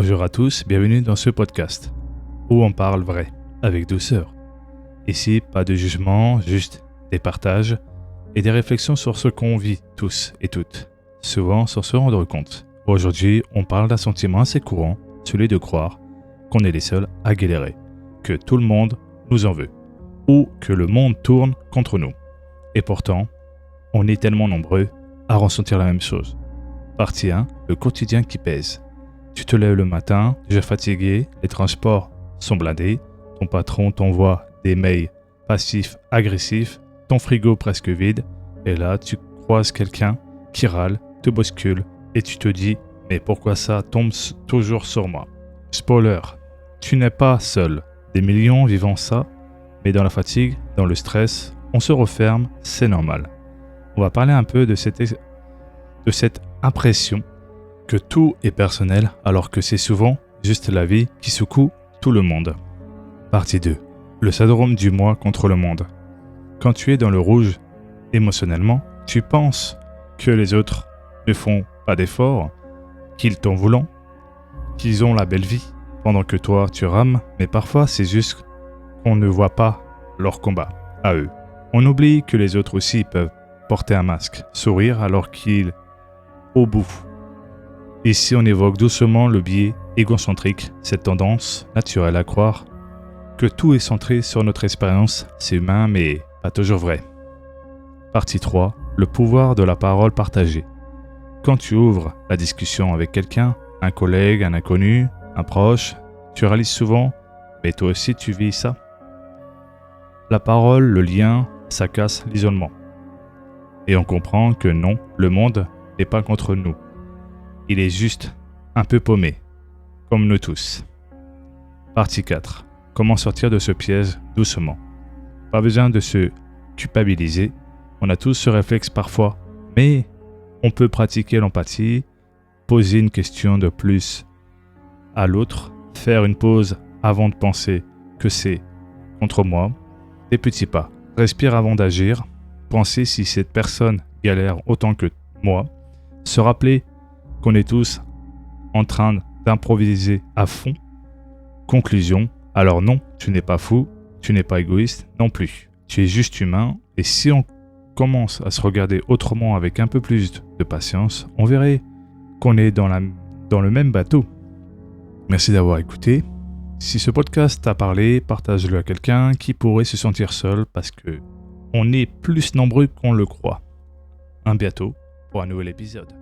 Bonjour à tous, bienvenue dans ce podcast où on parle vrai, avec douceur. Ici, pas de jugement, juste des partages et des réflexions sur ce qu'on vit tous et toutes, souvent sans se rendre compte. Aujourd'hui, on parle d'un sentiment assez courant, celui de croire qu'on est les seuls à galérer, que tout le monde nous en veut, ou que le monde tourne contre nous. Et pourtant, on est tellement nombreux à ressentir la même chose. Partie 1, le quotidien qui pèse. Tu te lèves le matin, déjà fatigué, les transports sont blindés, ton patron t'envoie des mails passifs-agressifs, ton frigo presque vide, et là tu croises quelqu'un qui râle, te bouscule, et tu te dis « Mais pourquoi ça tombe toujours sur moi ?» Spoiler, tu n'es pas seul, des millions vivant ça, mais dans la fatigue, dans le stress, on se referme, c'est normal. On va parler un peu de cette impression que tout est personnel alors que c'est souvent juste la vie qui secoue tout le monde. Partie 2. Le syndrome du moi contre le monde. Quand tu es dans le rouge émotionnellement, tu penses que les autres ne font pas d'efforts, qu'ils t'en voulent, qu'ils ont la belle vie, pendant que toi tu rames, mais parfois c'est juste qu'on ne voit pas leur combat à eux. On oublie que les autres aussi peuvent porter un masque, sourire alors qu'ils au bout. Ici, on évoque doucement le biais égocentrique, cette tendance naturelle à croire que tout est centré sur notre expérience, c'est humain mais pas toujours vrai. Partie 3, le pouvoir de la parole partagée. Quand tu ouvres la discussion avec quelqu'un, un collègue, un inconnu, un proche, tu réalises souvent « mais toi aussi tu vis ça ?» La parole, le lien, ça casse l'isolement. Et on comprend que non, le monde n'est pas contre nous. Il est juste un peu paumé, comme nous tous. Partie 4. Comment sortir de ce piège doucement. Pas besoin de se culpabiliser. On a tous ce réflexe parfois, mais on peut pratiquer l'empathie, poser une question de plus à l'autre, faire une pause avant de penser que c'est contre moi. Des petits pas. Respire avant d'agir. Penser si cette personne galère autant que moi. Se rappeler qu'on est tous en train d'improviser à fond. Conclusion, alors non, tu n'es pas fou, tu n'es pas égoïste non plus. Tu es juste humain et si on commence à se regarder autrement avec un peu plus de patience, on verrait qu'on est dans le même bateau. Merci d'avoir écouté. Si ce podcast t'a parlé, partage-le à quelqu'un qui pourrait se sentir seul parce que on est plus nombreux qu'on le croit. À bientôt pour un nouvel épisode.